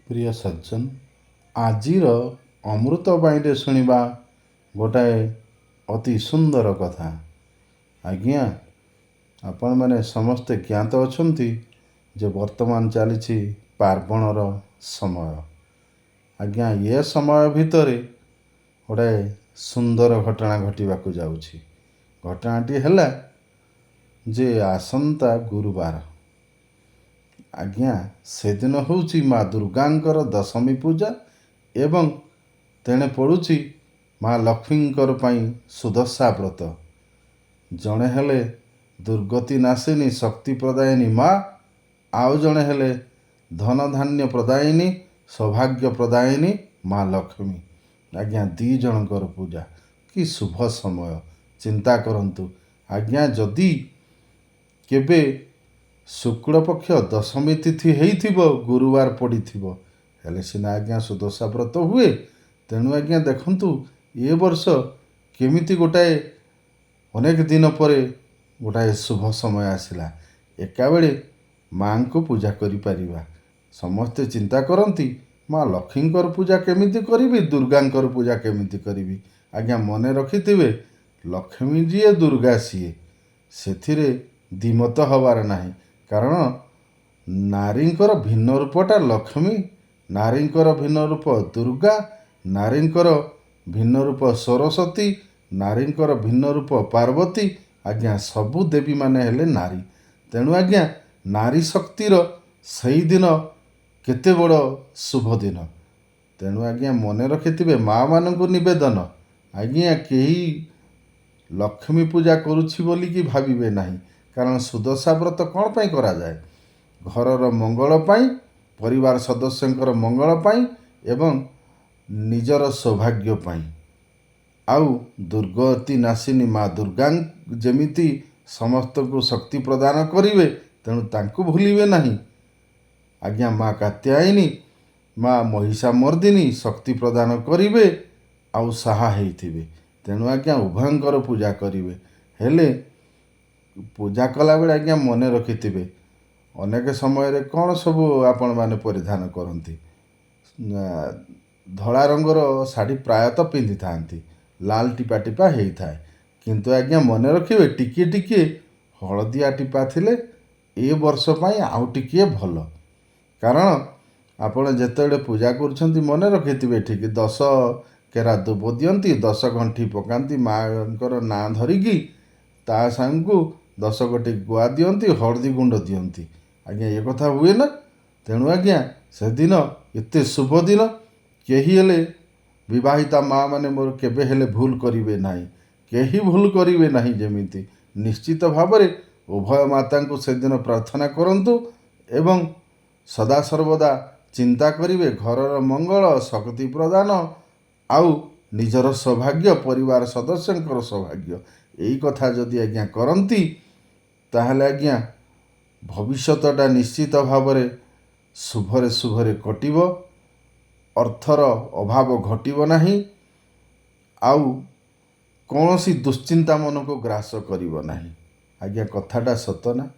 प्रिय सज्जन आजिर अमृतबाणी शुणा गोटाए अति सुंदर कथा। आज्ञा आपण मैंने समस्ते ज्ञात अच्छा जे वर्तमान चली पार्वणर समय। आज्ञा ये समय भितर गोटाए सुंदर घटना घटवाक जाऊँगी। घटनाटी है जे आसंता गुरुवार आज्ञा से दिन हूँ माँ दुर्गांकर दशमी पूजा एवं तेणे पड़ुची माँ लक्ष्मींकर पई सुदशा व्रत। जड़े हेले दुर्गति नाशिनी शक्ति प्रदायिनी माँ आउ जड़े हेले धन धान्य प्रदायिनी सौभाग्य प्रदायिनी माँ लक्ष्मी। आज्ञा दी जनकर पूजा कि शुभ समय। चिंता करंतु आज्ञा जदि केबे शुक्ल पक्ष दशमी तिथि हेइथिबो गुरुवार पड़िथिबो हेले सिना आज्ञा सुदशा व्रत हुए। तेणु आज्ञा देखंतु ए वर्ष केमिति गोटाए अनेक दिन परे गोटाए शुभ समय आसिला। एका बेले माँ को पूजा करि परिबा। समस्ते चिंता करती माँ लक्ष्मींकर पूजा केमिति करिबी दुर्गांकर पूजा केमिति करिबी। आज्ञा मने रखिथिबे लक्ष्मी जीए दुर्गा सीए सेथिरे द्विमत हबार नाही। कारण नारींकर भिन्न रूपटा लक्ष्मी, नारींकर भिन्न रूप दुर्गा, नारींकर भिन्न रूप सरस्वती, नारींकर भिन्न रूप पार्वती। आज्ञा सबु देवी माने हेले नारी। तेणु आज्ञा नारी शक्तिर सही दिन केते बड़ शुभ दिन। तेणु आज्ञा मने रखिथिबे माँ मानकु निवेदन आज्ञा केही लक्ष्मी पूजा करुछि बोली कि भाबिबे नाही। कारण सुदशा व्रत कौन पाई करा जाए घरर मंगल पाई, परिवार सदस्यंकर मंगल पाई एवं निजर सौभाग्य पाई। आउ दुर्गति नाशिनी माँ दुर्गा जेमिति समस्त को शक्ति प्रदान करिवे तेणु तांकु भूलिबे नाही। आज्ञा माँ कात्यायनी माँ महिषामर्दिनी शक्ति प्रदान करिवे आउ साहा हेइथिबे। तेणु आज्ञा उभयंकर पूजा करिवे। हेले पूजा कला बेले आज्ञा मने रखिथिबे अनेक समय रे कौन सब आपण माने परिधान करती धला रंगर शाढ़ी प्रायतः पिंधि थांती लाल टिपा टिपा हेई थाए। किंतु आज्ञा मने रखिबे टिके टिके हलदिया टिपा थिले ए वर्ष पई आउ टिके भल। कारण आपण जेतेबेले पूजा करुछंती मने रखिथिबे ठीक 10 केरा दुब दियंती 10 घंटी पकांती माँकर ना धरिकी ता सांगू 10 गोटी गुआ दियंती हलदी गुंड दियंती। आज्ञा ये कथा हुए ना। तेणु आज्ञा से दिन एते शुभ दिन केही हेले विवाहिता माँ माने मोर केबे हेले भूल करिवे नाही, केही भूल करिवे नाही। जेमिति निश्चित भावरे उभय माता को से दिन प्रार्थना करंतु एवं सदा सर्वदा चिंता करिवे घरर मंगल शक्ति प्रदान आउ निजर सौभाग्य परिवार सदस्यंकर सौभाग्य। यही कथा जदि आज्ञा करती ताहले आज्ञा भविष्यतटा निश्चित भावरे शुभरे शुभरे कटिब, अर्थर अभाव घटिब नाही, आउ कौनसी दुश्चिंता मन को ग्रास करिब नाही। आज्ञा कथाटा सत ना।